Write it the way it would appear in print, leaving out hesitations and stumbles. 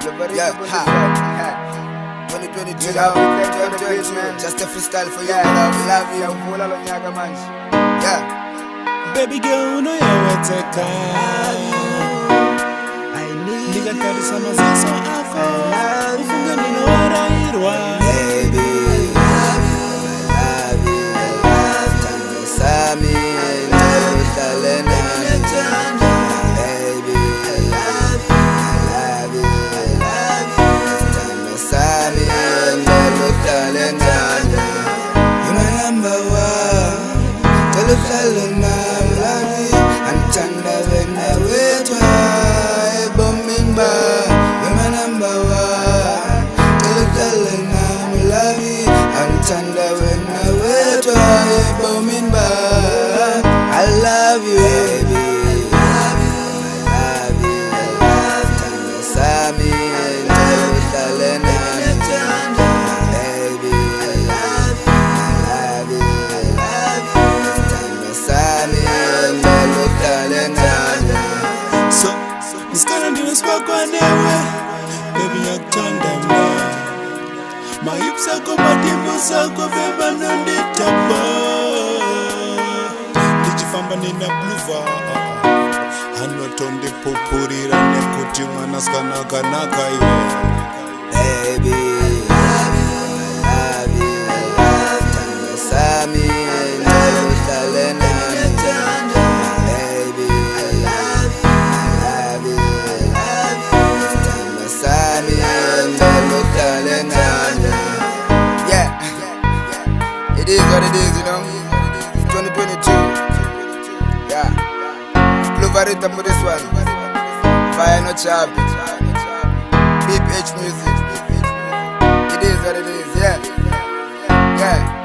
Yeah, ha. 2022, just a freestyle for you, we love you. Yeah. Baby girl, unayowezeka. Ndikatarisa maziso ako ufunge ndinowarahirwa. Baby, I love you. Sami, talena. Baby, I love you. Sami, talena. You're my number one. Talena, love you. Antanda wena wetwa, ebomimba. You're my number one. Talena, love you. Antanda wena wetwa, ebomimba. I love you, baby. Love you. Sami, talena. Baby, love you. Sami, talena. So, nisikana ndiweswakwa newe. Baby yakutanda mahips ako madimbo sako beba nonditapa. Ndichifamba nina bluva anotondipupurira nekuti mwana skanaka iwe. Baby, love you. Sami, talena. Baby, love you. Sami, talena. Yeah, it is what it is, you know. 2022. Yeah, Blue rhythm for this one. Fire no chop. Beep H music. It is what it is, yeah. Yeah.